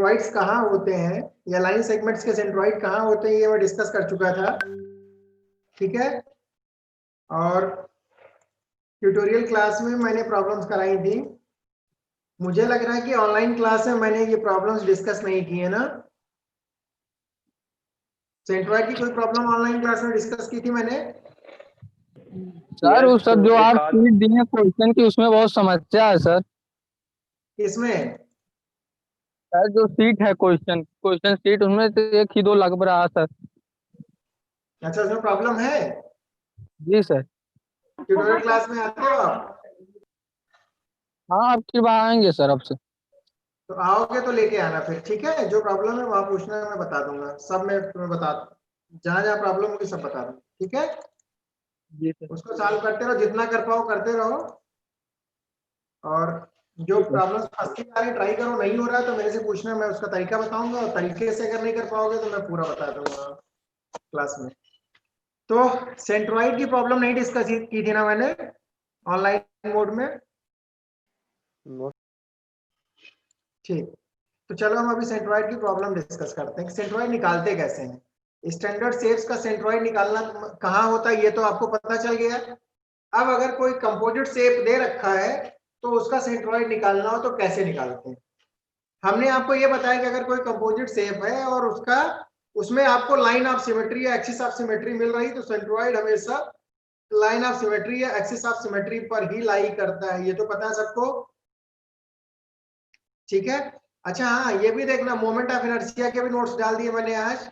Centroids कहाँ होते हैं या लाइन सेगमेंट्स के सेंट्रॉइड कहाँ होते हैं ये मैं डिस्कस कर चुका था, ठीक है। और ट्यूटोरियल क्लास में मैंने प्रॉब्लम्स कराई थी। मुझे लग रहा है कि ऑनलाइन क्लास में मैंने ये प्रॉब्लम्स डिस्कस नहीं की है ना। सेंट्रॉइड की कोई प्रॉब्लम ऑनलाइन क्लास में डिस्कस की थी मैंने। सर वो सब जो आप सीट दिए क्वेश्चन की उसमें बहुत समस्या है सर। इसमें सर जो सीट है क्वेश्चन सीट उसमें तो 1 ही 2 लग रहा है सर। अच्छा, उसमें प्रॉब्लम है। जी सर। ट्यूटोरियल क्लास में आते हो आप? हाँ आपकी बात आएंगे सर अब से। तो आओगे तो लेके आना फिर, ठीक है। जो प्रॉब्लम है वहां पूछना, मैं बता दूंगा सब। मैं तुम्हें बता, जहां जहां प्रॉब्लम होगी सब बता दूंगा, ठीक है। जी सर। उसको सॉल्व करते रहो, जितना कर पाओ करते रहो। और जो ठीक है। प्रॉब्लम्स फंसती जा रही ट्राई करो, नहीं हो रहा तो मेरे से पूछना, मैं उसका तरीका बताऊंगा। और तरीके से अगर नहीं कर पाओगे तो मैं पूरा बता दूंगा क्लास में। तो सेंट्रॉइड की प्रॉब्लम नहीं डिस्कस की थी ना मैंने ऑनलाइन मोड में, ठीक। तो चलो हम अभी सेंट्रॉइड की प्रॉब्लम डिस्कस करते हैं कि सेंट्रॉइड निकालते कैसे हैं। स्टैंडर्ड शेप्स का सेंट्रॉइड निकालना कहाँ होता है ये तो आपको पता चल गया। अब अगर कोई कंपोजिट शेप दे रखा है तो उसका सेंट्रॉइड निकालना हो तो कैसे निकालते हैं। हमने आपको ये बताया कि अगर कोई कंपोजिट शेप है और उसका उसमें आपको लाइन ऑफ सिमेट्री या एक्सिस ऑफ सिमेट्री मिल रही, तो सेंट्रॉइड हमेशा लाइन ऑफ सिमेट्री या एक्सिस ऑफ सिमेट्री पर ही लाई करता है, ये तो पता है सबको, ठीक है। अच्छा हाँ, ये भी देखना, मोमेंट ऑफ इनर्शिया के भी नोट्स डाल दिए मैंने आज।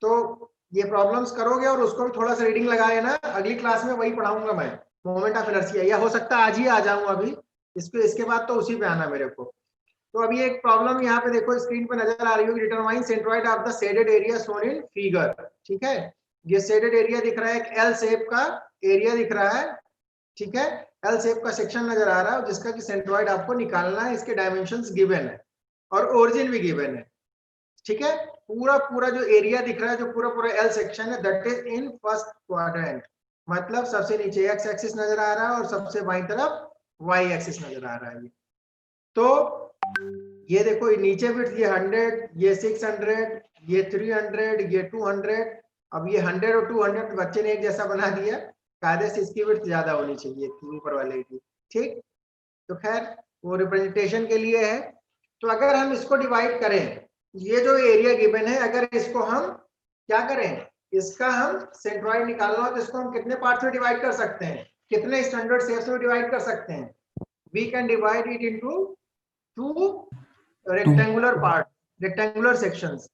तो ये प्रॉब्लम्स करोगे और उसको भी थोड़ा सा रीडिंग लगा लेना, अगली क्लास में वही पढ़ाऊंगा मैं, मोमेंट ऑफ इनर्शिया। या हो सकता है आज ही आ जाऊं अभी इसके बाद तो उसी पे आना मेरे को। तो अभी एक प्रॉब्लम यहाँ पे देखो स्क्रीन पे नजर आ रही होगी, determine centroid of the shaded area shown in figure, ठीक है। ये शेडेड एरिया दिख रहा है, एक एल शेप का एरिया दिख रहा है, ठीक है। एल शेप का सेक्शन नजर आ रहा है जिसका कि सेंट्रॉइड आपको निकालना है। इसके डायमेंशंस गिवन है और ओरिजिन भी गिवन है, ठीक है। पूरा पूरा जो एरिया दिख रहा है, जो पूरा पूरा एल सेक्शन है, that is in first quadrant. मतलब सबसे नीचे एक्स एक्सिस नजर आ रहा है और सबसे बाईं तरफ वाई एक्सिस नजर आ रहा है। तो ये देखो, ये नीचे बिट्स, ये 100, ये 600, ये 300, ये 200। अब ये 100 और 200 बच्चे ने एक जैसा बना दिया, कायदे से इसकी बिट्स ज्यादा होनी चाहिए थी ऊपर वाले की, ठीक। तो खैर वो रिप्रेजेंटेशन के लिए है। तो अगर हम इसको डिवाइड करें, ये जो एरिया गिवन है, अगर इसको हम क्या करें, इसका हम सेंट्रॉइड निकालना हो तो इसको हम कितने पार्ट्स में डिवाइड कर सकते हैं, कितने स्टैंडर्ड शेप्स में डिवाइड कर सकते हैं। We can divide it into 2 rectangular part, rectangular sections.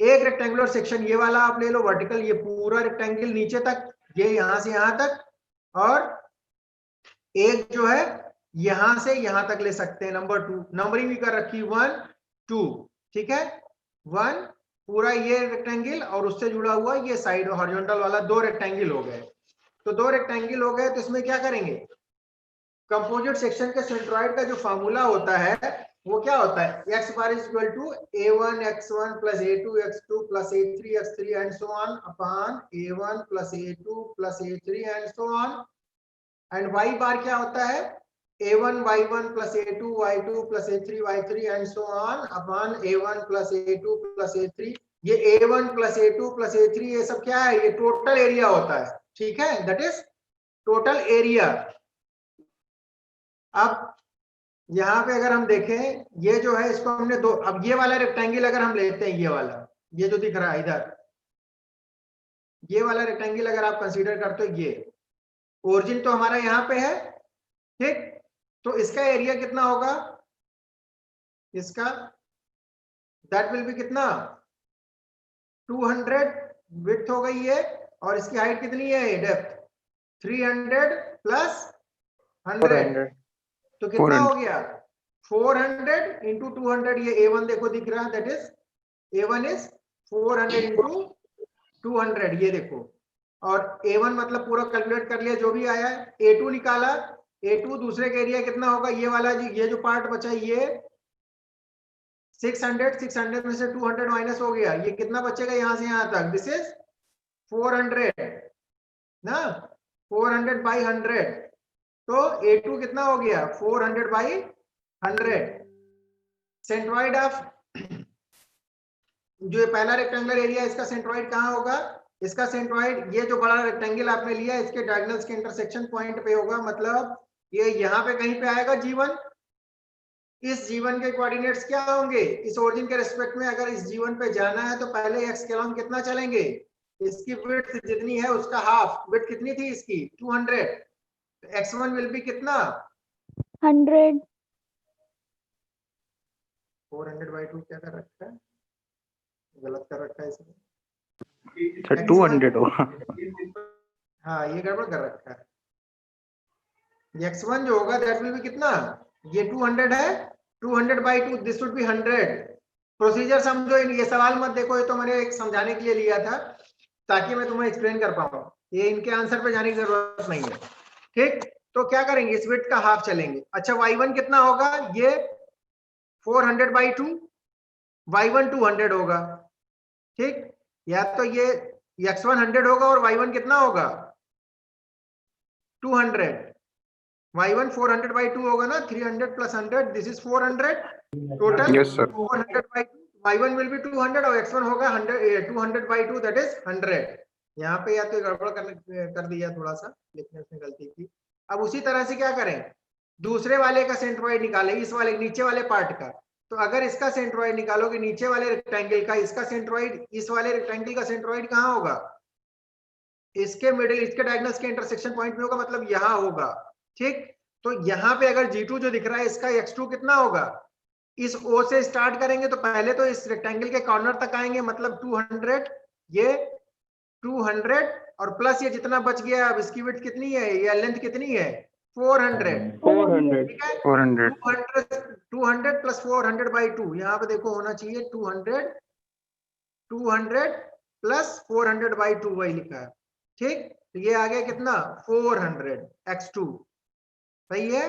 एक रेक्टेंगुलर सेक्शन ये वाला आप ले लो वर्टिकल, ये पूरा रेक्टेंगल नीचे तक, ये यहां से यहां तक। और एक जो है यहां से यहां तक ले सकते हैं, नंबर 2, नंबरिंग भी कर रखी 1 2, ठीक है। 1 पूरा ये रेक्टेंगल और उससे जुड़ा हुआ ये साइड हॉरिजॉन्टल वाला, 2 रेक्टेंगल हो गए। तो 2 रेक्टेंगल हो गए, तो इसमें क्या करेंगे, कंपोजिट सेक्शन के सेंट्रॉइड का जो फार्मूला होता है वो क्या होता है, x bar is equal to a1 x1 plus a2 x2 plus a3 x3 and so on upon a1 plus a2 plus a3 and so on. And y bar क्या होता है, a1 y1 plus a2 y2 plus a3 y3 and so on upon a1 plus a2 plus a3। ये a1 plus a2 plus a3 ये सब क्या है, ये total area होता है, ठीक है। That is total area. अब यहाँ पे अगर हम देखें, ये जो है इसको हमने दो, अब ये वाला रेक्टेंगल अगर हम लेते हैं, ये वाला, ये जो दिख रहा है इधर, ये वाला रेक्टेंगल अगर आप कंसीडर करते हो, ये ओरिजिन तो हमारा यहाँ पे है, ठीक। तो इसका एरिया कितना होगा, इसका दैट विल बी कितना 200 विड्थ हो गई है, और इसकी हाइट कितनी है, डेप्थ 300 प्लस 100, तो कितना हो गया 400 इंटू 200। ये A1 देखो दिख रहा है, that is A1 is 400 into 200, ये देखो। और A1 मतलब पूरा कैलकुलेट कर लिया जो भी आया है, A2 निकाला, A2 दूसरे का एरिया कितना होगा, ये वाला जी, ये जो पार्ट बचा ये 600 में से 200 माइनस हो गया, ये कितना बचेगा यहां से यहां तक, दिस इज 400 ना, 400 बाई 100। तो A2 कितना हो गया 400 बाई 100। सेंट्रॉइड ऑफ जो ये पहला रेक्टेंगुलर एरिया, इसका सेंट्रॉइड कहाँ होगा? इसका सेंट्रॉइड, ये जो बड़ा रेक्टेंगल आपने लिया, इसके डायगोनल्स के इंटरसेक्शन पॉइंट पे होगा, मतलब ये यहाँ पे कहीं पे आएगा G1। इस G1 के कोऑर्डिनेट्स क्या होंगे? इस ओरिजिन के रिस्पेक्ट में अगर इस G1 पे जाना है तो पहले x के अलोंग कितना चलेंगे? इसकी विड्थ जितनी है उसका हाफ। विड्थ कितनी थी इसकी? 200। x1 विल बी कितना? 100। 400/2 क्या कर रखा है? गलत कर रखा है इसमें। 200 होगा। हाँ, ये गड़बड़ कर रखा है। x1 जो होगा दैट विल बी कितना? ये 200 है, 200/2, दिस वुड बी 100। प्रोसीजर समझो, ये सवाल मत देखो, ये तो मैंने एक समझाने के लिए लिया था ताकि मैं तुम्हें एक्सप्लेन कर पाऊँ। ये इनके आंसर पे जाने की जरूरत नहीं है। ठीक, तो क्या करेंगे? इस विड्थ का हाफ चलेंगे। अच्छा, y1 कितना होगा? ये 400/2, y1 200 होगा। ठीक, या तो ये x1 100 होगा और y1 कितना होगा? 200। y1 400/2 होगा ना, 300 + 100, this is 400 total. Yes, sir. 400/2, y1 will be 200 और x1 होगा 200/2, दैट इज 100। यहाँ पे या तो गड़बड़ कर दिया थोड़ा सा, लिखने में गलती की। अब उसी तरह से क्या करें? दूसरे वाले का सेंट्रॉइड निकालें, इस वाले नीचे वाले पार्ट का। तो अगर इसका सेंट्रॉइड निकालोगे नीचे वाले रेक्टेंगल का, इसका सेंट्रॉइड, इस वाले रेक्टेंगल का सेंट्रॉइड कहाँ होगा? इसके मिडिल, इसके डायगोनल्स के इंटरसेक्शन पॉइंट में होगा, मतलब यहाँ होगा। ठीक, तो यहाँ पे अगर G2 जो दिख रहा है, इसका x2 कितना होगा? इस O से स्टार्ट करेंगे तो पहले तो इस रेक्टेंगल के कॉर्नर तक आएंगे, मतलब 200, ये 200 और प्लस ये जितना बच गया, अब इसकी विड्थ कितनी है, ये लेंथ कितनी है? 400। 400। ठीक है, 400। 200 + 400/2, यहाँ पे देखो होना चाहिए 200 + 400/2, वही लिखा है। ठीक, तो ये आ गया कितना? 400 x2। सही है।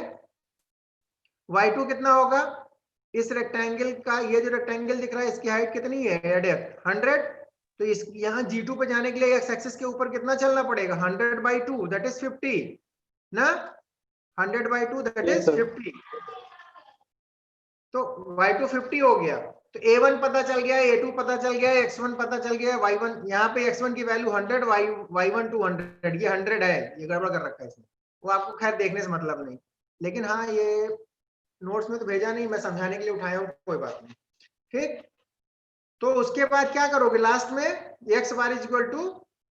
y2 कितना होगा? इस रेक्टेंगल का, ये जो रेक्टेंगल दिख रहा है, इसकी हाइट कितनी है, डेप्थ 100। तो इस यहाँ G2 पे जाने के लिए x एक्सिस के ऊपर कितना चलना पड़ेगा? 100/2, दैट इज 50 ना। 100/2 दैट इज 50। तो y2 50 हो गया। तो a1 पता चल गया, a2 पता चल गया, x1 पता चल गया, y1, यहाँ पे x1 की वैल्यू 100, y1 200, ये 100 है, ये गड़बड़ कर रखा है इसमें। वो आपको खैर देखने से मतलब नहीं, लेकिन हाँ ये नोट्स में तो भेजा नहीं, मैं समझाने के लिए उठाया हूँ, कोई बात नहीं। ठीक, तो उसके बाद क्या करोगे? लास्ट में x bar is equal to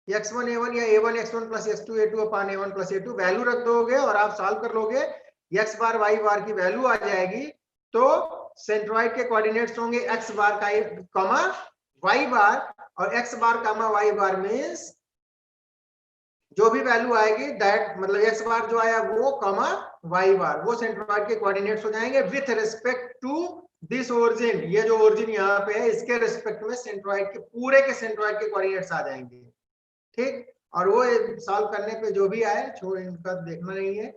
x1 a1 या a1 x1 + x2 a2 अपान a1 + a2 वैल्यू रख दोगे और आप सॉल्व कर लोगे। x बार y बार की वैल्यू आ जाएगी, तो सेंट्रॉइड के कोऑर्डिनेट्स होंगे x बार का कॉमा y बार, और x bar comma y bar means जो भी वैल्यू आएगी दैट, मतलब x बार जो आया वो कॉमा y बार, वो सेंट्रॉइड के कोऑर्डिनेट्स हो जाएंगे with respect to this origin. ये जो ओरिजिन यहाँ पे है, इसके रिस्पेक्ट में सेंट्रॉइड के पूरे के सेंट्रॉइड के कोऑर्डिनेट्स आ जाएंगे। ठीक, और वो सॉल्व करने पे जो भी आए, छोड़, इनका देखना नहीं है।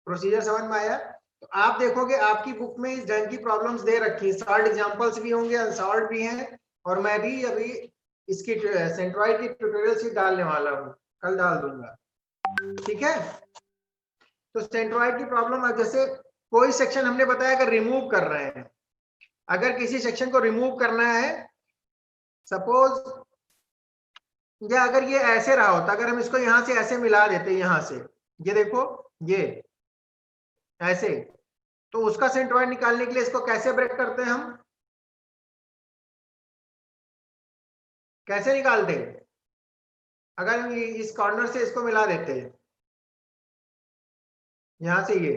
प्रोसीजर समझ में आया? तो आप देखोगे आपकी बुक में इस ढंग की प्रॉब्लम्स दे रखी है, सॉल्व एग्जांपल्स भी होंगे, अनसॉल्व भी हैं, और मैं भी अभी इसकी सेंट्रॉइड की ट्यूटोरियल शीट डालने वाला हूँ, कल डाल दूंगा। ठीक है, तो सेंट्रॉइड की प्रॉब्लम, जैसे कोई सेक्शन हमने बताया अगर रिमूव कर रहे हैं, अगर किसी सेक्शन को रिमूव करना है, सपोज या अगर ये ऐसे रहा होता, अगर हम इसको यहां से ऐसे मिला देते, यहां से, ये देखो ये ऐसे, तो उसका सेंट्रॉइड निकालने के लिए इसको कैसे ब्रेक करते हैं हम? कैसे निकालते? अगर हम इस कॉर्नर से इसको मिला देते हैं, यहां से ये,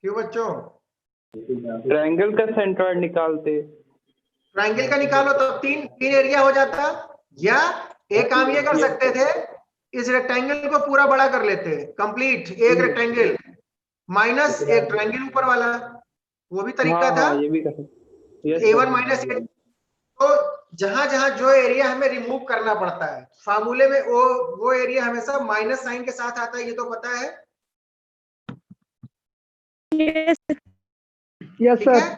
क्यों बच्चों? ट्रायंगल का सेंट्रॉइड निकालते। ट्रायंगल का निकालो तो तीन एरिया हो जाता, या एक काम ये कर सकते थे, इस रेक्टेंगल को पूरा बड़ा कर लेते, कंप्लीट एक रेक्टेंगल माइनस एक ट्रायंगल ऊपर वाला, वो भी तरीका था। ये भी कर सकते। a1 - तो जहां जहां जो एरिया हमें रिमूव करना पड़ता है, फार्मूले में वो एरिया हमेशा माइनस साइन के साथ आता है, ये तो पता है। यस ठीक है,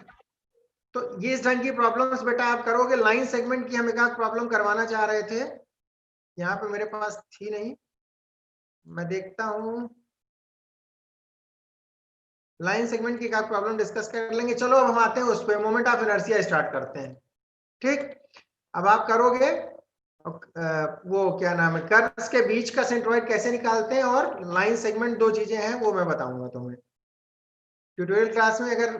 तो ये इस ढंग की प्रॉब्लम्स बेटा आप करोगे। लाइन सेगमेंट की हम एक आध प्रॉब्लम करवाना चाह रहे थे, यहाँ पे मेरे पास थी नहीं, मैं देखता हूं। लाइन सेगमेंट की प्रॉब्लम डिस्कस कर लेंगे। चलो अब हम आते हैं उस पे, मोमेंट ऑफ इनर्शिया स्टार्ट करते हैं। ठीक, अब आप करोगे वो क्या नाम है, कर्व्स के बीच का सेंट्रोइड कैसे निकालते हैं और लाइन सेगमेंट, दो चीजें हैं वो मैं बताऊंगा तुम्हें ट्यूटोरियल क्लास में। अगर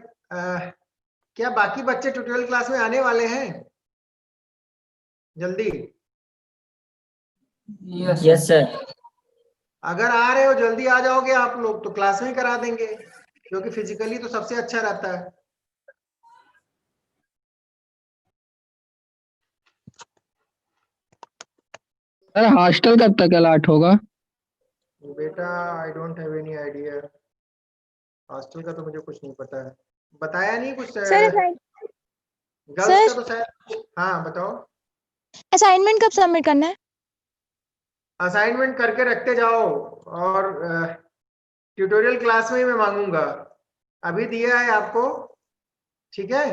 क्या बाकी बच्चे ट्यूटोरियल क्लास में आने वाले हैं जल्दी? Yes sir. अगर आ रहे हो जल्दी आ जाओगे आप लोग तो क्लास में ही करा देंगे, क्योंकि फिजिकली तो सबसे अच्छा रहता है। सर हॉस्टल कब तक अलॉट होगा? बेटा I don't have any idea, hostel का तो मुझे कुछ नहीं पता है, बताया नहीं कुछ। सर गर्ल्स का तो शायद, हाँ बताओ। असाइनमेंट कब सबमिट करना है? असाइनमेंट करके रखते जाओ और ट्यूटोरियल क्लास में ही मैं मांगूंगा। अभी दिया है आपको, ठीक है,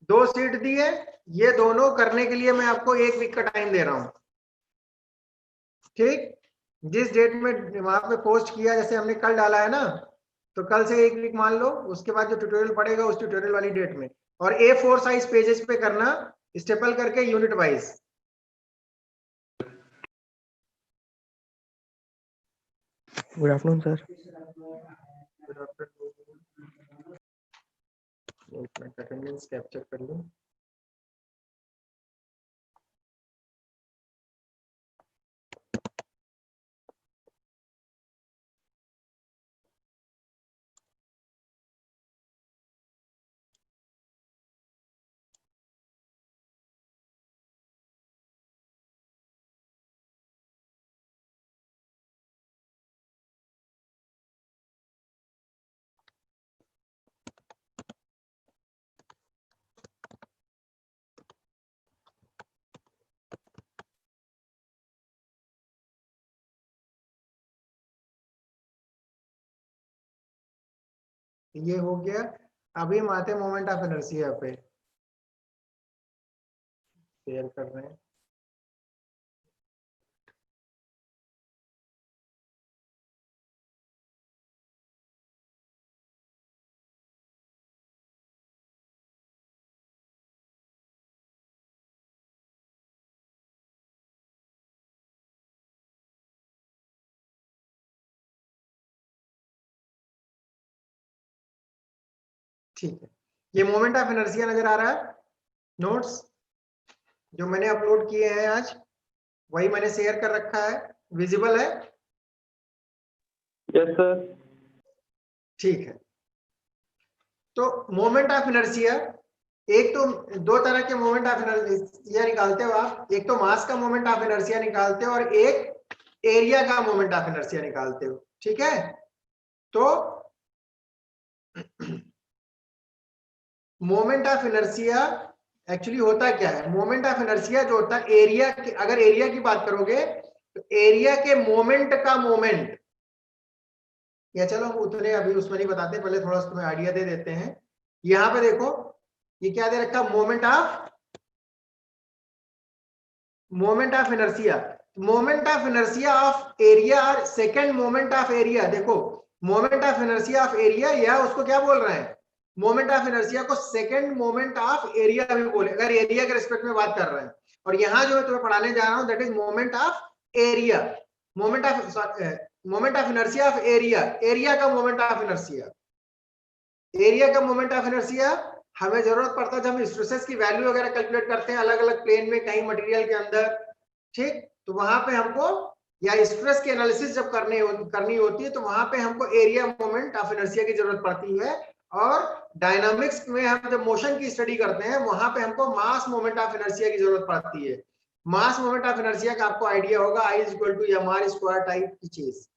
2 सीट दी है, ये दोनों करने के लिए मैं आपको 1 वीक का टाइम दे रहा हूं। ठीक, जिस डेट में वहां पे पोस्ट किया, जैसे हमने कल डाला है ना, तो कल से 1 वीक मान लो, उसके बाद जो ट्यूटोरियल पड़ेगा उस ट्यूटोरियल वाली डेट में, और A4 साइज पेजेस पे करना, स्टेपल करके unit wise. Good afternoon sir. एक मिनट अटेंडेंस कैप्चर कर लूं। ये हो गया। अभी हम आते हैं मोमेंट ऑफ इनर्शिया पे, शेयर कर रहे हैं। ठीक है, ये मोमेंट ऑफ इनर्शिया नजर आ रहा है। नोट्स जो मैंने अपलोड किए हैं आज, वही मैंने शेयर कर रखा है, विजिबल है? Yes sir. ठीक है, तो मोमेंट ऑफ इनर्शिया, एक तो 2 तरह के मोमेंट ऑफ इनर्शिया निकालते हो आप, एक तो मास का मोमेंट ऑफ इनर्शिया निकालते हो और एक एरिया का मोमेंट ऑफ इनर्शिया निकालते हो। ठीक है, तो मोमेंट ऑफ इनर्शिया एक्चुअली होता क्या है? मोमेंट ऑफ इनर्शिया जो होता है एरिया के, अगर एरिया की बात करोगे तो एरिया के मोमेंट का मोमेंट, या चलो हम उतने अभी उसमें नहीं बताते, पहले थोड़ा सा तुम्हें आइडिया दे देते हैं। यहां पे देखो ये क्या दे रखा, moment of inertia. Moment of inertia of area और सेकंड मोमेंट ऑफ एरिया, देखो moment of inertia of area, या उसको क्या बोल रहे हैं, मोमेंट ऑफ इनर्शिया को सेकंड मोमेंट ऑफ एरिया भी बोले, अगर एरिया के रिस्पेक्ट में बात कर रहे हैं। और यहां जो मैं तुम्हें पढ़ाने जा रहा हूं that is moment of area, moment of inertia of area, area का मोमेंट ऑफ इनर्शिया। एरिया का मोमेंट ऑफ इनर्शिया हमें जरूरत पड़ता है जब हम स्ट्रेसेस की वैल्यू वगैरह कैलकुलेट करते हैं अलग अलग प्लेन में, कहीं मटेरियल के अंदर। ठीक, तो वहां पे हमको, या स्ट्रेस की एनालिसिस जब करनी होती है, तो वहां पे हमको एरिया मोमेंट ऑफ इनर्शिया की जरूरत पड़ती है। और डायनामिक्स में हम जब मोशन की स्टडी करते हैं, वहां पे हमको मास मोमेंट ऑफ इनर्शिया की जरूरत पड़ती है। मास मोमेंट ऑफ इनर्शिया का आपको आइडिया होगा, I = mr² टाइप की चीज।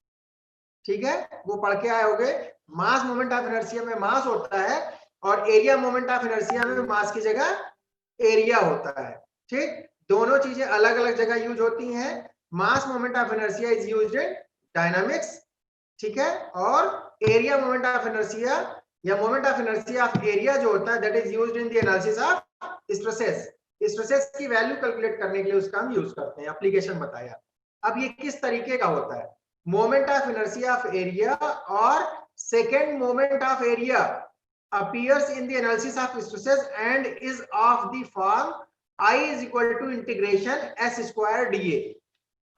ठीक है, वो पढ़ के आए होगे। मास मोमेंट ऑफ इनर्शिया में मास होता है और एरिया मोमेंट ऑफ इनर्शिया में मास की जगह एरिया होता है। ठीक, दोनों चीजें अलग अलग जगह यूज होती हैं। मास moment of inertia is used in dynamics, ठीक है, और एरिया मोमेंट ऑफ इनर्शिया या moment of inertia of area जो होता है that is used in the analysis of stresses. Stresses की वैल्यू कैलकुलेट करने के लिए उसका हम यूज करते हैं, एप्लीकेशन बताया। अब ये किस तरीके का होता है, moment of inertia of area और second moment of area appears in the analysis of stresses and is of the form I is equal to integration s square dA.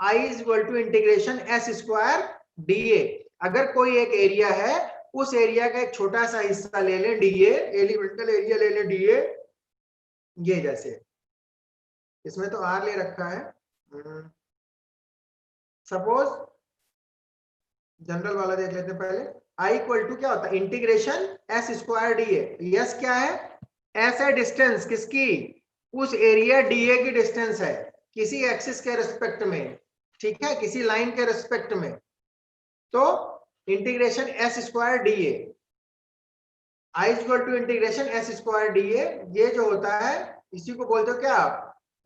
I is equal to integration s square dA. अगर कोई एक area है, उस area का एक छोटा सा हिस्सा ले लें dA, एलिमेंटल एरिया ले लें dA, ये जैसे इसमें तो R ले रखा है, सपोज जनरल वाला देख लेते हैं पहले। I इक्वल टू क्या होता है, integration S square D A. Yes क्या है, एस है डिस्टेंस किसकी, उस एरिया डीए की डिस्टेंस है किसी एक्सिस के रिस्पेक्ट में, ठीक है, किसी लाइन के रिस्पेक्ट में। तो integration S square D A, I equal to integration S square D A, ये जो होता है इसी को बोलते हो क्या,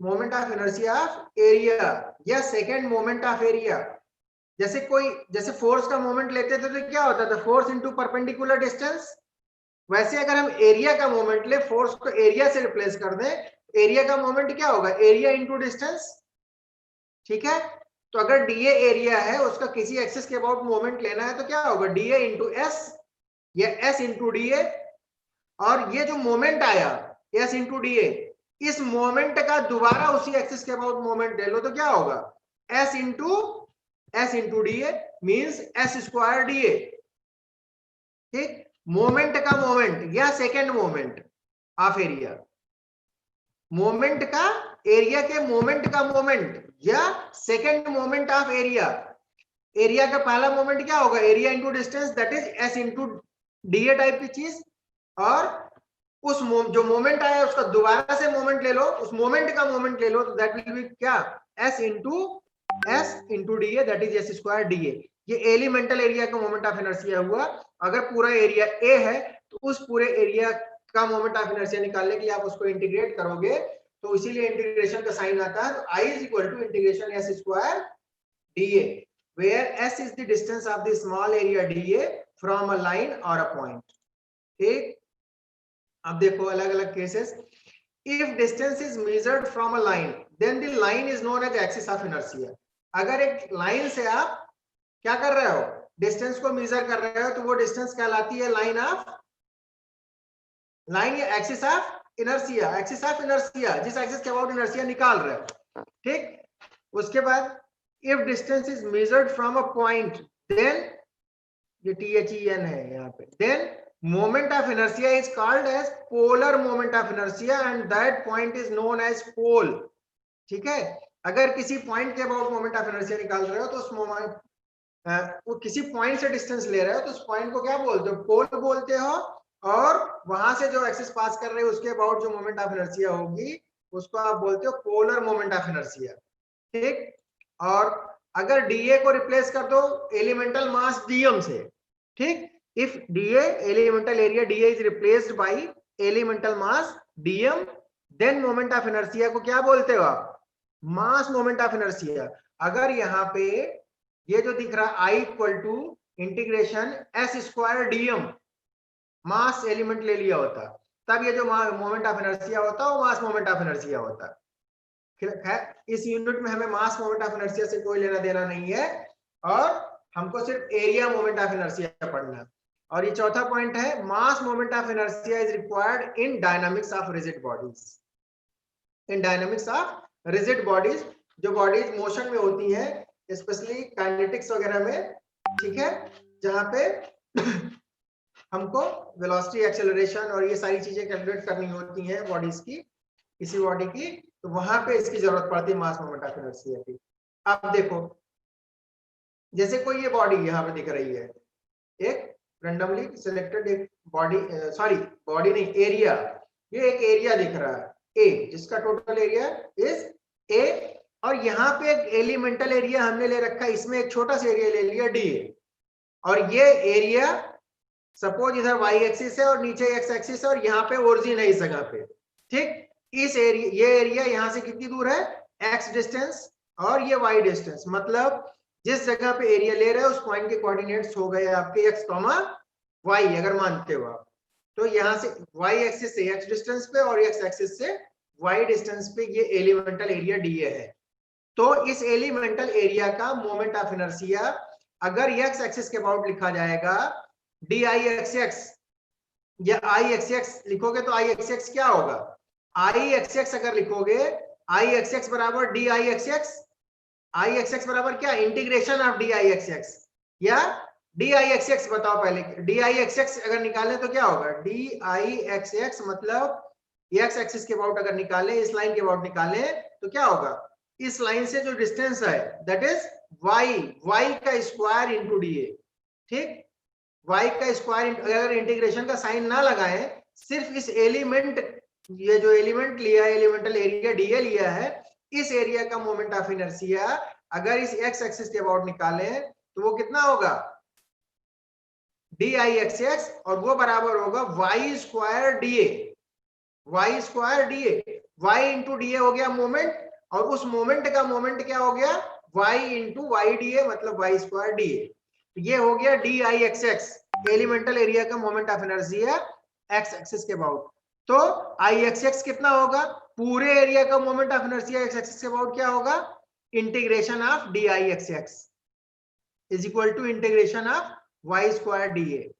moment of inertia of area या सेकेंड मोमेंट ऑफ एरिया। जैसे फोर्स का मोमेंट लेते थे तो क्या होता था, फोर्स इनटू परपेंडिकुलर डिस्टेंस। वैसे अगर हम एरिया का मोमेंट ले, फोर्स को एरिया से रिप्लेस कर दें, एरिया का मोमेंट क्या होगा, एरिया इनटू डिस्टेंस, ठीक है। तो अगर डीए एरिया है, उसका किसी एक्सिस के अबाउट मोमेंट लेना है तो क्या होगा, डीए इंटू एस या एस इंटू डीए। और ये जो मोमेंट आया एस इंटू डीए, इस मोमेंट का दोबारा उसी एक्सिस के अबाउट मोमेंट ले लो तो क्या होगा, S into DA means S square DA, ठीक। मोमेंट का मोमेंट या second moment of area, moment का एरिया के मोमेंट का मोमेंट या second moment of area. Area का पहला मोमेंट क्या होगा, area into distance, that is S into DA type की चीज। और उस जो मोमेंट आया उसका दोबारा से मोमेंट ले लो, उस मोमेंट का मोमेंट ले लो, तो दैट विल बी क्या, S into DA, that is S square DA. ये एलिमेंटल एरिया का मोमेंट ऑफ इनर्शिया हुआ। अगर पूरा एरिया ए है तो उस पूरे एरिया का मोमेंट ऑफ इनर्शिया निकालने के लिए आप उसको इंटीग्रेट करोगे, तो इसीलिए इंटीग्रेशन का साइन आता है। तो I is equal to integration S square d A, where S is the distance of the small area d A from a line और अ पॉइंट, ठीक। अब देखो अलग अलग cases. If distance is measured from a line, then the line is known as axis of inertia. अगर एक line से आप क्या कर रहे हो, डिस्टेंस को मेजर कर रहे हो, तो वो डिस्टेंस कहलाती है लाइन या axis of inertia. Axis of inertia, जिस एक्सिस के अबाउट इनर्शिया निकाल रहे हो, ठीक। उसके बाद if distance is measured from a point, then ये THEN है यहाँ पे, then moment of inertia is called as polar moment of inertia and that point is known as pole, ठीक है। अगर किसी पॉइंट के अबाउट मोमेंट ऑफ इनर्शिया निकाल रहे हो तो उस मोमेंट, वो किसी पॉइंट से डिस्टेंस ले रहे हो तो उस पॉइंट को क्या बोलते हो, पोल बोलते हो। और वहां से जो एक्सिस पास कर रहे हो उसके अबाउट जो मोमेंट ऑफ इनर्शिया होगी उसको आप बोलते हो पोलर मोमेंट ऑफ इनर्शिया, ठीक। और अगर डीए को रिप्लेस कर दो एलिमेंटल मास डीएम से, ठीक। If dA, elemental area dA is replaced by elemental mass dm, then moment of inertia को क्या बोलते हो आप, mass moment of inertia। अगर यहाँ पे ये जो दिख रहा I equal to integration s square dm, mass element ले लिया होता, तब ये जो मोमेंट ऑफ इनर्शिया होता वो मास मोमेंट ऑफ इनर्शिया होता। इस यूनिट में हमें मास मोमेंट ऑफ इनर्शिया से कोई लेना देना नहीं है, और हमको सिर्फ एरिया मोमेंट ऑफ इनर्शिया पढ़ना है। और ये चौथा पॉइंट है, मास moment of inertia is required in dynamics of rigid bodies. In dynamics of rigid bodies, जो बॉडीज मोशन में होती हैं, स्पेशली काइनेटिक्स वगैरह में, ठीक है, जहां पे हमको वेलोसिटी, एक्सेलरेशन और ये सारी चीजें कैलकुलेट करनी होती हैं बॉडीज की, किसी बॉडी की, तो वहां पे इसकी जरूरत पड़ती है मास मोमेंट ऑफ इनर्शिया की। अब देखो, जैसे कोई ये बॉडी यहाँ पे दिख रही है, एक रैंडमली सिलेक्टेड एक बॉडी, बॉडी नहीं, एरिया, ये एक एरिया दिख रहा है ए, जिसका टोटल एरिया इज ए, और यहाँ पे एक एलिमेंटल एरिया हमने ले रखा है, इसमें एक छोटा सा एरिया ले लिया डी ए, और ये एरिया सपोज इधर वाई एक्सिस है और नीचे एक्स एक्सिस है, और यहाँ पे ओरिजिन है इस जगह पे, ठीक। इस एरिया, ये एरिया यहाँ से कितनी दूर है, एक्स डिस्टेंस, और ये वाई डिस्टेंस, मतलब जिस जगह पे एरिया ले रहे हो उस पॉइंट के कोऑर्डिनेट्स हो गए आपके x, y, अगर मानते हो आप, तो यहाँ से y एक्सिस से x डिस्टेंस पे और x एक्सिस से y डिस्टेंस पे ये एलिमेंटल एरिया dA है। तो इस एलिमेंटल एरिया का मोमेंट ऑफ इनर्शिया अगर x एक्सिस के अबाउट लिखा जाएगा, डी आई एक्स एक्स या आई एक्स एक्स लिखोगे तो आई एक्स एक्स क्या होगा, आई एक्स एक्स अगर लिखोगे आई एक्स एक्स बराबर D I X x, I X x बराबर क्या, integration of D I X x या डी आई एक्स एक्स। बताओ पहले डी आई एक्स एक्स अगर निकालें तो क्या होगा, डी आई एक्स एक्स मतलब एक्स एक्सिस के अबाउट अगर निकालें, इस लाइन के अबाउट निकालें तो क्या होगा, इस लाइन से जो डिस्टेंस है दैट इज वाई, वाई का स्क्वायर इंटू डी ए। ठीक, वाई का स्क्वायर, अगर इंटीग्रेशन का साइन ना लगाएं, सिर्फ इस एलिमेंट, ये जो एलिमेंट लिया है एलिमेंटल एरिया डीए लिया है, इस एरिया का मोमेंट ऑफ इनर्शिया अगर इस एक्स एक्सिस के अबाउट निकालें तो वो कितना होगा, डी आई एक्स एक्स, और वो बराबर होगा Y square D A, Y square D A, Y into D A हो गया मोमेंट, और उस मोमेंट का मोमेंट क्या हो गया, Y into Y D A मतलब वाई स्क्वायर डी ए। ये हो गया D I X X, elemental area का moment of inertia X axis के अबाउट। तो आई एक्स एक्स कितना होगा, पूरे एरिया का moment of inertia X axis के अबाउट क्या होगा, integration of D I X X is equal to integration of Y square D A.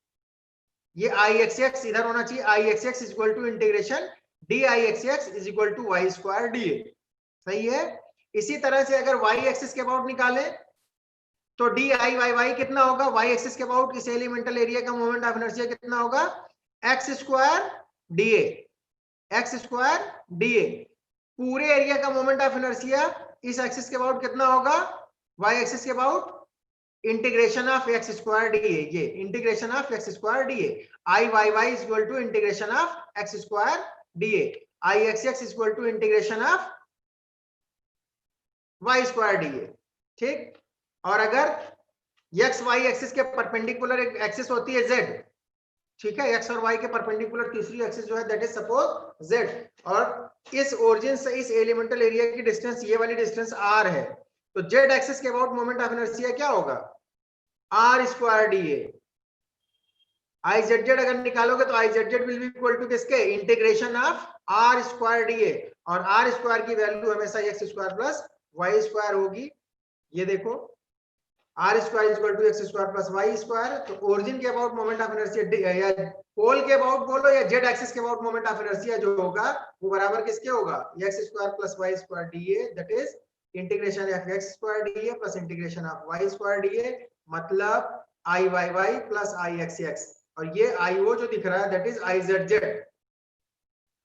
ये आई एक्स एक्स इधर होना चाहिए, I X X is equal to integration D I X X is equal to Y square D A. सही है। इसी तरह से अगर वाई एक्सिस के अबाउट निकालें तो डी आई वाई वाई कितना होगा, वाई एक्सिस के अबाउट इस एलिमेंटल एरिया का मोमेंट ऑफ इनर्शिया कितना होगा, X square D A, X square D A. पूरे एरिया का मोमेंट ऑफ इनर्शिया इस एक्सिस के अबाउट कितना होगा, वाई एक्सिस के about integration of X square D A, ये integration of X square D A, I Y Y is equal to integration of X square D A, I X X is equal to integration of Y square D A. ठीक, और अगर X Y axis के perpendicular एक axis होती है Z, ठीक है, x और वाई के परपेंडिकुलर तीसरी एक्सिस जो है दैट इज सपोज जेड, और इस ओरिजिन से इस एलिमेंटल एरिया की डिस्टेंस ये वाली डिस्टेंस आर है, तो जेड एक्सिस के अबाउट मोमेंट ऑफ इनर्शिया क्या होगा, R square D A. I Z Z अगर निकालोगे तो I Z Z will be equal to किसके, integration of R square D A, और आर स्क्वायर की वैल्यू हमेशा X square plus Y square होगी। ये देखो R square is equal to X square plus Y square. तो origin के about moment of inertia या पोल के अबाउट बोलो या जेड एक्सिस के अबाउट मोमेंट ऑफ इनर्शिया जो होगा वो बराबर किसके होगा, X square plus Y square D A, that is integration of X square D A plus integration of Y square D A, मतलब I Y Y plus I X X, और ये I O जो दिख रहा है that is I Z Z.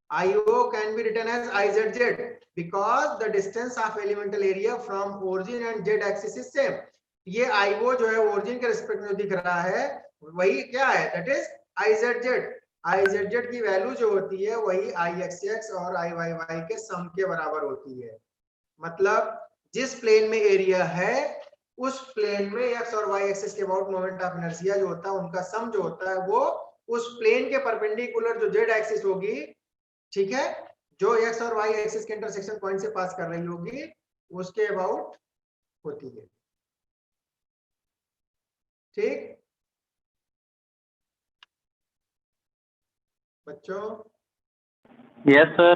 IO can be written as IZZ because the distance of elemental area from origin and Z axis is same। ये IO जो है origin के रिस्पेक्ट में दिख रहा है वही क्या है, that is IZZ। IZZ की वैल्यू जो होती है वही IXX और IYY के सम के बराबर होती है। मतलब जिस प्लेन में एरिया है उस प्लेन में x और y एक्सिस के अबाउट मोमेंट ऑफ इनर्शिया जो होता है उनका सम जो होता है वो उस प्लेन के परपेंडिकुलर जो Z एक्सिस होगी, ठीक है, जो एक्स और वाई एक्सिस के इंटरसेक्शन पॉइंट से पास कर रही होगी उसके अबाउट होती है। ठीक बच्चों, यस सर।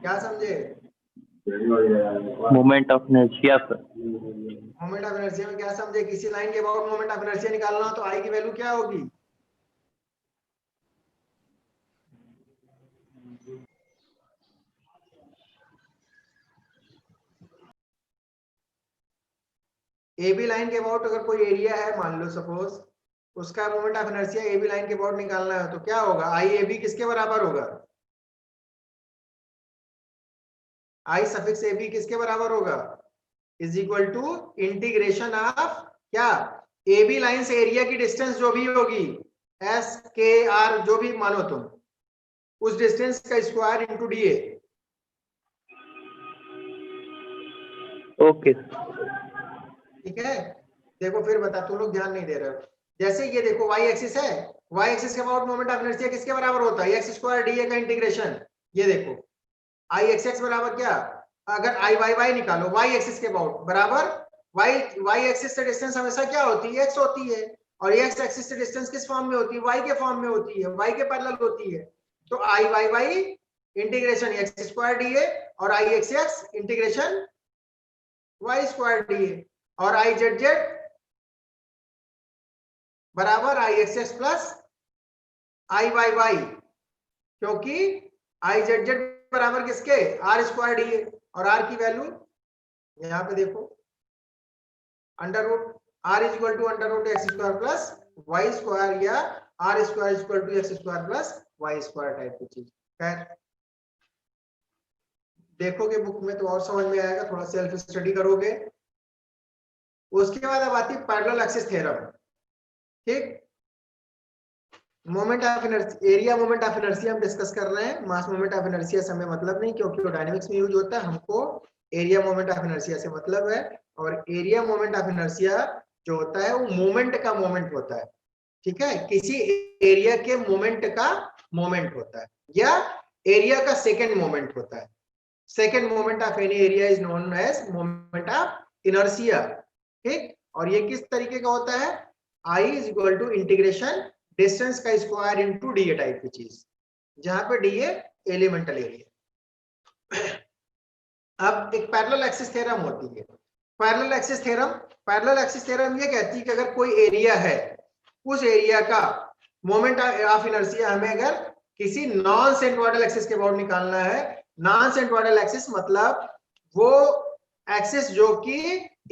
क्या समझे, moment of inertia sir. Moment of inertia में क्या समझे, किसी लाइन के अबाउट मोमेंट ऑफ इनर्शिया निकालना हो तो आई की वैल्यू क्या होगी, ए बी लाइन के अबाउट अगर कोई एरिया है मान लो सपोज, उसका moment of inertia A B line के अबाउट निकालना है तो क्या होगा, आई ए बी किसके बराबर होगा, आई सफिक्स ए बी किसके बराबर होगा, is equal to integration of क्या, ए बी लाइन से एरिया की डिस्टेंस जो भी होगी एस के आर जो भी मानो तुम, उस डिस्टेंस का square into D A. Okay ठीक है, देखो फिर बता, तुम लोग ध्यान नहीं दे रहे हो। जैसे ये देखो y एक्सिस है, y एक्सिस के अबाउट मोमेंट ऑफ इनर्शिया किसके बराबर होता है, एक्स स्क्वायर डी ए का इंटीग्रेशन। ये देखो i एक्स एक्स बराबर क्या, अगर i y y निकालो y एक्सिस के अबाउट बराबर y एक्सिस से डिस्टेंस हमेशा क्या होती है, x होती है, और x एक्सिस से डिस्टेंस किस फॉर्म में होती है, y के फॉर्म में होती है, y के पैरेलल होती है। तो i y y integration X square D A और i X X integration y square D A, और आई जेड जेड बराबर I X X plus I Y Y, क्योंकि आई जेड जेड बराबर किसके, आर स्क्वायर डी, और R की value यहां पे देखो under root R is equal to under root X square plus Y square, या R square is equal to X square plus Y square type की चीज। खैर देखोगे बुक में तो और समझ में आएगा, थोड़ा सेल्फ स्टडी करोगे। उसके बाद अब आती है पैरेलल एक्सिस थ्योरम। ठीक, moment of inertia, area moment of inertia हम डिस्कस कर रहे हैं। मास मोमेंट ऑफ इनर्शिया से हमें मतलब नहीं, क्योंकि वो डायनेमिक्स में यूज होता है। हमको एरिया मोमेंट ऑफ इनर्शिया से मतलब है। और एरिया मोमेंट ऑफ इनर्शिया जो होता है वो मोमेंट का मोमेंट होता है। ठीक है, किसी एरिया के मोमेंट का मोमेंट होता है, या एरिया का सेकेंड मोमेंट होता है। Second moment of any area is known as moment of inertia. ठीक, और ये किस तरीके का होता है, I is equal to integration distance का स्क्वायर इनटू डी टाइप की चीज, जहां पे डी एलिमेंटल एरिया। अब एक पैरेलल एक्सिस थ्योरम होती है। पैरेलल एक्सिस थ्योरम ये कहती है कि अगर कोई एरिया है, उस एरिया का मोमेंट ऑफ इनर्शिया हमें अगर किसी नॉन सेंट्रोइडल एक्सिस के अबाउट निकालना है। नॉन सेंट्रोइडल एक्सिस मतलब वो एक्सिस जो कि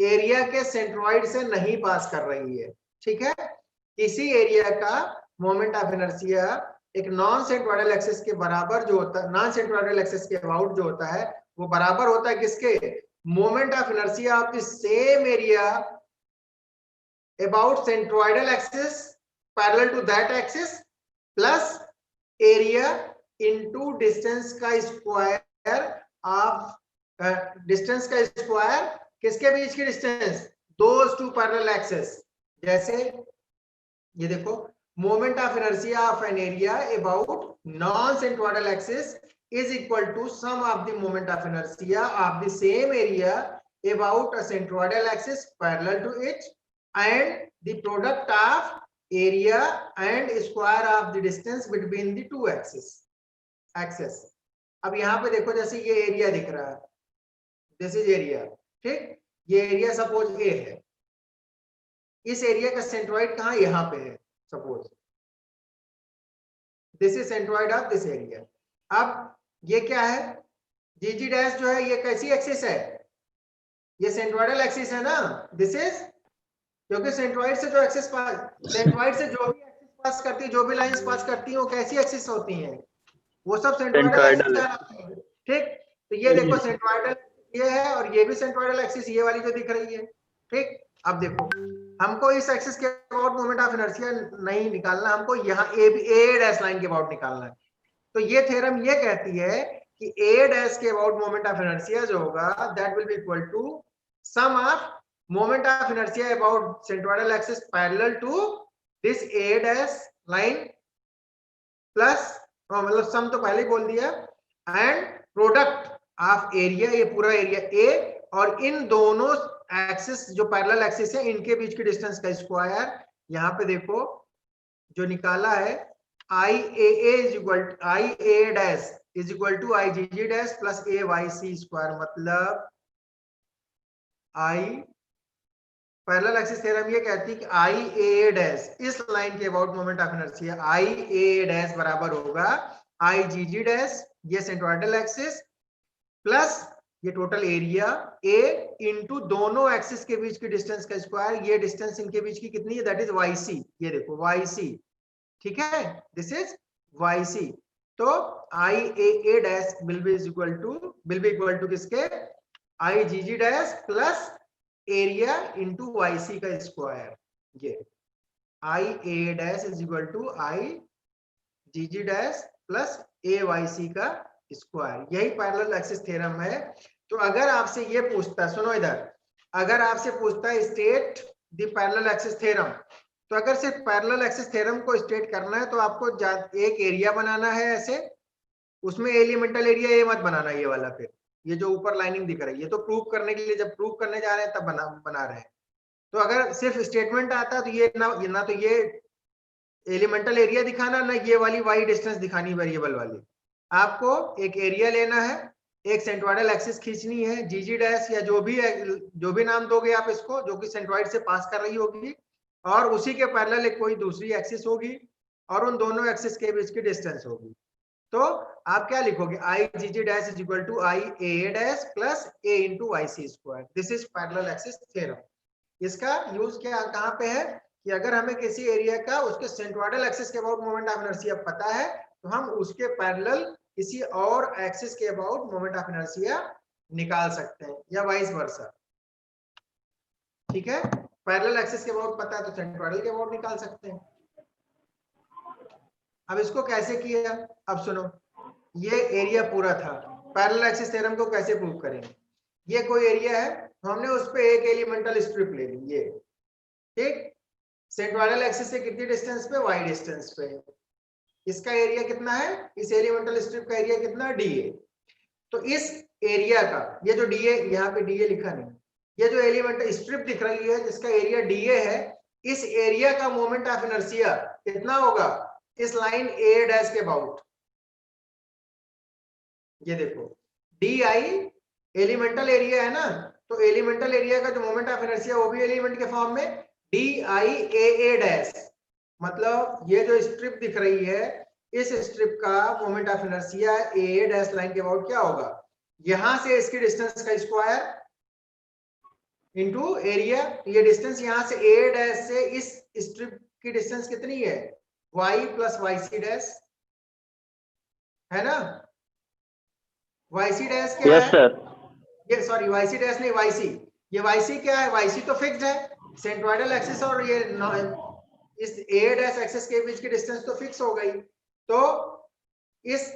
एरिया के सेंट्रोइड से नहीं पास कर रही है। ठीक है, किसी एरिया का मोमेंट ऑफ इनर्शिया एक नॉन सेंट्रोइडल एक्सिस के बराबर जो होता है, नॉन सेंट्रोइडल एक्सिस के अबाउट जो होता है वो बराबर होता है किसके, moment of inertia of the same area about centroidal axis parallel to that axis plus area into distance का स्क्वायर ऑफ डिस्टेंस का स्क्वायर किसके बीच की distance, those two parallel axis. जैसे ये देखो, moment of inertia of an area about non centroidal axis is equal to sum of the moment of inertia of the same area about a centroidal axis parallel to it and the product of area and square of the distance between the two axes. अब यहाँ पे देखो, जैसे ये area दिख रहा है, this is area. ठीक, ये एरिया सपोज ए है, इस एरिया का सेंट्रोइड कहाँ, यहाँ पे है suppose, this is centroid of this area. अब ये क्या है, जीजी डैश जो है ये कैसी एक्सिस है, ये सेंट्रोइडल एक्सिस है ना, दिस इज, क्योंकि सेंट्रोइड से जो एक्सिस पास, सेंट्रोइड से जो भी एक्सिस पास करती है, जो भी लाइंस पास करती है, वो कैसी एक्सिस होती हैं, वो सब सेंट्रोइडल एक्सिस कहलाती है। ठीक, तो ये देखो सेंट्रोइडल ये है, और ये भी सेंट्रोइडल एक्सिस ये वाली जो दिख रही है। ठीक, अब देखो हमको इस एक्सिस के अबाउट मोमेंट ऑफ इनर्शिया नहीं निकालना, हमको यहाँ ए डैश लाइन के अबाउट निकालना है। तो ये थ्योरम ये कहती है कि ए डैश के अबाउट मोमेंट ऑफ इनर्शिया जो होगा that will be equal to sum of moment of inertia about centroidal axis parallel to this A dash line plus, मतलब सम तो पहले ही बोल दिया, एंड प्रोडक्ट ऑफ एरिया, ये पूरा एरिया ए और इन दोनों एक्सिस जो पैरेलल एक्सिस है इनके बीच की डिस्टेंस का स्क्वायर। यहाँ पे देखो जो निकाला है, I A is equal to I G G dash plus A Y C square, मतलब आई पैरेलल एक्सिस थ्योरम ये कहती है कि आई ए डैश इस लाइन के about moment of inertia I A dash बराबर होगा आई जी जी डैश, ये सेंट्रोइडल एक्सिस प्लस ये टोटल एरिया ए इंटू दोनों एक्सिस के बीच की डिस्टेंस का स्क्वायर। ये डिस्टेंस इनके बीच की कितनी है, दैट इज वाई सी, ये देखो वाई सी। ठीक है, दिस इज वाई सी। तो I A dash will be equal to किसके, I G G dash plus area into Y C का स्क्वायर। ये I A dash is equal to I G G dash plus A Y C का square, यही parallel axis theorem है। तो अगर आपसे ये पूछता, सुनो इधर, अगर आपसे पूछता है state the parallel axis theorem, तो अगर सिर्फ पैरेलल एक्सिस थ्योरम को स्टेट करना है तो आपको एक एरिया बनाना है ऐसे, उसमें एलिमेंटल एरिया ये मत बनाना, ये वाला, फिर ये जो ऊपर लाइनिंग दिख रही है, ये तो प्रूव करने के लिए, जब प्रूव करने जा रहे हैं तब बना रहे हैं। तो अगर सिर्फ स्टेटमेंट आता तो ये ना तो ये एलिमेंटल एरिया दिखाना, ना ये वाली वाई डिस्टेंस दिखानी वेरिएबल वाली। आपको एक एरिया लेना है, एक सेंट्रोइडल एक्सिस खींचनी है, जीजी डैश या जो भी नाम दोगे आप इसको, जो कि सेंट्रोइड से पास कर रही होगी, और उसी के पैरेलल एक कोई दूसरी एक्सिस होगी और उन दोनों एक्सिस के बीच की डिस्टेंस होगी। तो आप क्या लिखोगे, I G G dash is equal to I A dash plus A into Y C square. This is parallel axis theorem. इसका यूज क्या कहाँ पे है कि अगर हमें किसी एरिया का उसके सेंट्रोइडल एक्सिस के अबाउट मोमेंट ऑफ इनर्शिया पता है तो हम उसके पैरेलल किसी और एक्सिस के अबाउट मोमेंट ऑफ इनर्शिया निकाल सकते हैं या वाइस वर्सा। ठीक है, पैरेलल एक्सिस के अबाउट पता है तो सेंट्रोइडल के अबाउट निकाल सकते हैं। अब इसको कैसे किया, अब सुनो, ये एरिया पूरा था, पैरेलल एक्सिस थ्योरम को कैसे प्रूव करेंगे। ये कोई एरिया है तो हमने उस पे एक एलिमेंटल स्ट्रिप ले ली, ये ठीक, सेंट्रोइडल एक्सिस से कितनी डिस्टेंस पे, वाई डिस्टेंस पे। इसका एरिया कितना है, इस एलिमेंटल स्ट्रिप का एरिया कितना, डीए। तो इस एरिया का ये जो डीए, यहाँ पे डीए लिखा नहीं, ये जो एलिमेंटल स्ट्रिप दिख रही है जिसका एरिया डीए है, इस एरिया का मोमेंट ऑफ इनर्शिया कितना होगा, इस लाइन ए डैश के अबाउट। ये देखो डी आई एलिमेंटल एरिया है ना, तो एलिमेंटल एरिया का जो मोमेंट ऑफ इनर्शिया वो भी एलिमेंट के फॉर्म में डी आई ए डैश, मतलब ये जो स्ट्रिप दिख रही है इस स्ट्रिप का moment of inertia A dash line के अबाउट क्या होगा, यहां से इसकी डिस्टेंस का स्क्वायर इनटू एरिया। ये डिस्टेंस यहां से ए डैश से इस स्ट्रिप की डिस्टेंस कितनी है, y plus Y C dash है ना। वाई सी डैश क्या यस है, सर। ये सॉरी वाई सी डैश नहीं वाई सी, ये वाई सी क्या है, वाई सी तो फिक्स्ड है, सेंट्रोइडल एक्सिस और ये इस ए डैश एक्सिस के बीच की डिस्टेंस तो फिक्स हो गई। तो इस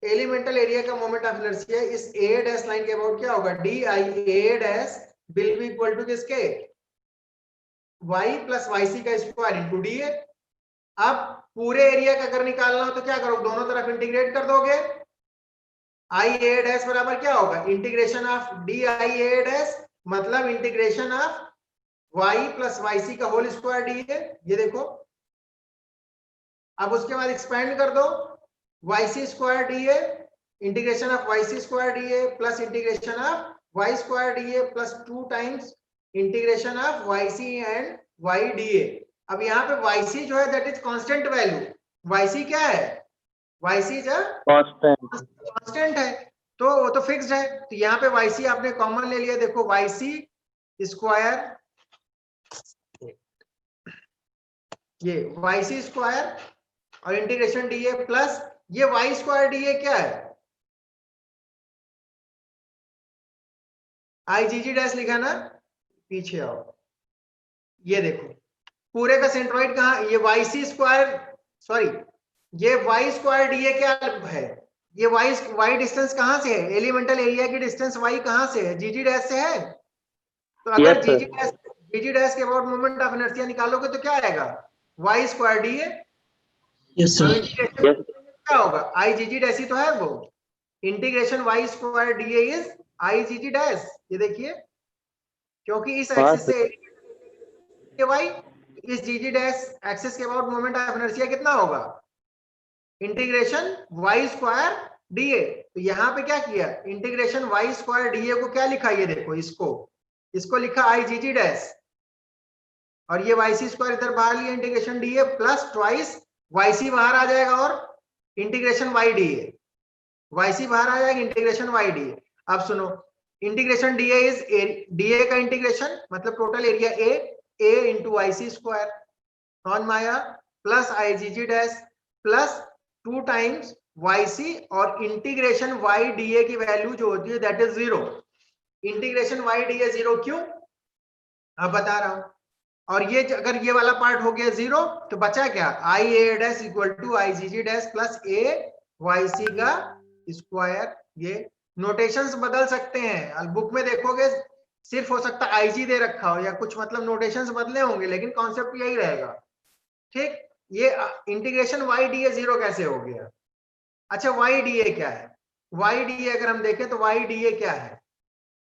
एलिमेंटल एरिया का मोमेंट ऑफ इनर्शिया इस ए डैश लाइन के अबाउट क्या होगा, D I A dash will be equal to किसके, y प्लस वाई सी का स्क्वायर इनटू डी ए। अब पूरे एरिया का अगर निकालना हो तो क्या करो, दोनों तरफ इंटीग्रेट कर दोगे, आई ए डैश बराबर क्या होगा, integration of D I A dash मतलब integration of y plus Y C का होल स्क्वायर डी ए। ये देखो, अब उसके बाद एक्सपेंड कर दो, Y C square D A integration of Y C square D A plus integration of Y square D A plus 2 times integration of Y C and Y D A. अब यहाँ पे वाई सी जो है that is constant value, Y C क्या है, Y C constant है, तो वो तो फिक्स्ड है, तो यहाँ पे वाई सी आपने कॉमन ले लिया। देखो वाई सी स्क्वायर, ये वाई सी स्क्वायर और इंटीग्रेशन डी ए प्लस ये वाई स्क्वायर डी ए क्या है, आई जी जी डैश लिखा ना, पीछे आओ, ये देखो पूरे का सेंट्रोइड कहाँ, ये वाई सी स्क्वायर सॉरी ये वाई स्क्वायर डी ए क्या है, ये वाई डिस्टेंस कहाँ से है, एलिमेंटल एरिया की डिस्टेंस वाई कहाँ से है, जीजी डैश से है। तो अगर जीजी डैश के अबाउट मोमेंट ऑफ इनर्शिया निकालोगे तो क्या आएगा, Y square D A. Yes sir. क्या होगा, आई जी जी डैश ही तो है वो, integration Y square D A is I G G dash. ये देखिए क्योंकि इस एक्सिस से वाई, इस जी जी डैश एक्सिस के अबाउट मोमेंट ऑफ इनर्शिया कितना होगा, integration Y square D A. तो यहाँ पे क्या किया, integration Y square D A को क्या लिखा, ये देखो इसको लिखा आई जी जी डैश और ये वाई सी स्क्वायर इधर बाहर लिया integration D A plus twice Y C बाहर आ जाएगा और integration Y D A, Y C बाहर आ जाएगा इंटीग्रेशन वाई डी ए। अब सुनो, integration D A is D A का इंटीग्रेशन मतलब total area A into Y C square नॉन माया plus I G G dash plus 2 times Y C और इंटीग्रेशन वाई डी ए की value जो होती है that is 0। Integration Y D a 0 क्यों, अब बता रहा हूं। और ये अगर ये वाला पार्ट हो गया 0 तो बचा क्या, I A dash equal to I G G dash plus A Y C का स्क्वायर। ये नोटेशंस बदल सकते हैं, बुक में देखोगे सिर्फ हो सकता है आईजी दे रखा हो या कुछ मतलब नोटेशंस बदले होंगे लेकिन कॉन्सेप्ट यही रहेगा। ठीक, ये इंटीग्रेशन वाई डी ए 0 कैसे हो गया। अच्छा वाई डी ए क्या है, वाई डी ए अगर हम देखें तो वाई डी ए क्या है,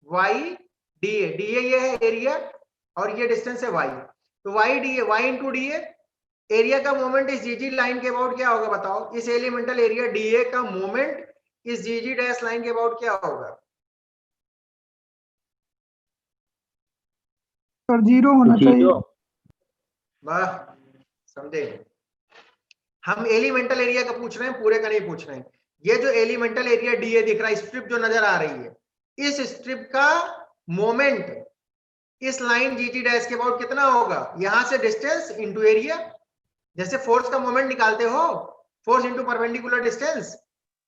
वाई डी ए ये है एरिया और ये डिस्टेंस है वाई, तो y D A Y into D a, area का मोमेंट इस जीजी लाइन के अबाउट क्या होगा बताओ, इस एलिमेंटल एरिया डी ए का मोमेंट इस जीजी डैश लाइन के अबाउट क्या होगा, पर 0 होना चाहिए। वाह, समझे। हम एलिमेंटल एरिया का पूछ रहे हैं, पूरे का नहीं पूछ रहे हैं। ये जो एलिमेंटल एरिया डीए दिख रहा है, स्ट्रिप जो नजर आ रही है, इस स्ट्रिप का मोमेंट इस लाइन जीटी डैश के अबाउट कितना होगा? यहां से डिस्टेंस इंटू एरिया। जैसे फोर्स का मोमेंट निकालते हो, फोर्स इंटू परपेंडिकुलर डिस्टेंस,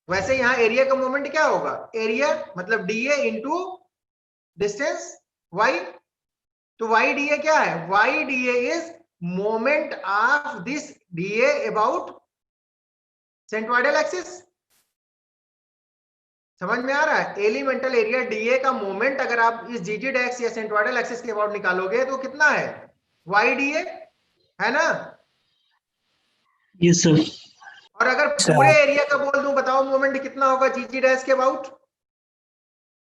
वैसे यहां एरिया का मोमेंट क्या होगा? एरिया मतलब डीए इंटू डिस्टेंस वाई। तो वाई डीए क्या है? Y DA is moment of this DA about centroidal axis. समझ में आ रहा है? एलिमेंटल एरिया डीए का मोमेंट अगर आप इस जीटी डैश या सेंट्रोइडल एक्सिस के अबाउट निकालोगे तो कितना है? वाई डीए है ना। Yes, sir. और अगर पूरे एरिया का बोल दूं, बताओ मोमेंट कितना होगा जीटी डैश के अबाउट?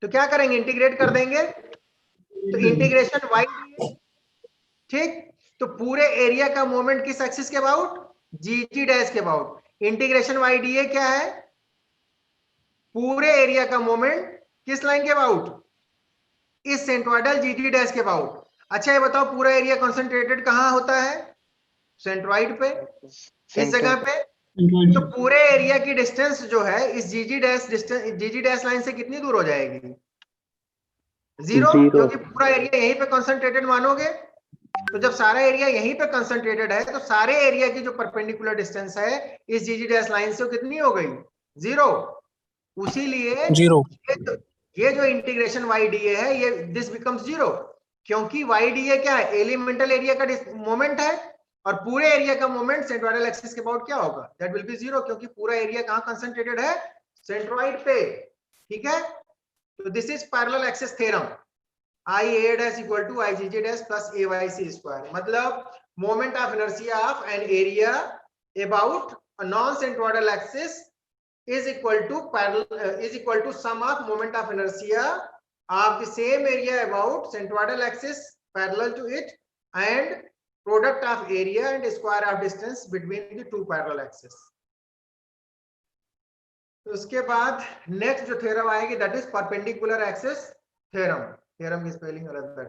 तो क्या करेंगे? इंटीग्रेट कर देंगे, तो इंटीग्रेशन वाई डीए। ठीक, तो पूरे एरिया का मोमेंट किस एक्सिस के अबाउट? जीटी डैश के अबाउट। इंटीग्रेशन वाई डीए क्या है? पूरे एरिया का मोमेंट किस लाइन के अबाउट? इस सेंट्रोइडल जीटी डैश के अबाउट। अच्छा ये बताओ, पूरा एरिया कंसंट्रेटेड कहां होता है? सेंट्रोइड पे, इस जगह पे। तो पूरे एरिया की डिस्टेंस जो है इस जीजी डैश डिस्टेंस, जीजी डैश लाइन से कितनी दूर हो जाएगी? जीरो, क्योंकि पूरा एरिया यहीं पे कंसंट्रेटेड मानोगे। तो जब सारा एरिया यहीं पे कंसंट्रेटेड है तो सारे एरिया की जो परपेंडिकुलर डिस्टेंस है इस जीजी डैश लाइन से कितनी हो गई? जीरो। उसीलिए जीरो। ये जो इंटीग्रेशन वाई डीए है, ये दिस बिकम्स जीरो, क्योंकि वाई डीए क्या है? एलिमेंटल एरिया का मोमेंट है, और पूरे एरिया का मोमेंट सेंट्रोइडल एक्सिस के अबाउट क्या होगा? दैट विल बी जीरो, क्योंकि पूरा एरिया कहां कंसंट्रेटेड है? सेंट्रोइड पे। ठीक है, तो this is parallel axis theorem. I A dash equal to I G J dash plus A Y C square, मतलब moment of inertia of an area about a non centroidal axis is equal to sum of moment of inertia of the same area about centroidal axis parallel to it and product of area and square of distance between the two parallel axes. तो उसके बाद next जो theorem आएगी that is perpendicular axis theorem. Theorem की spelling अलग है।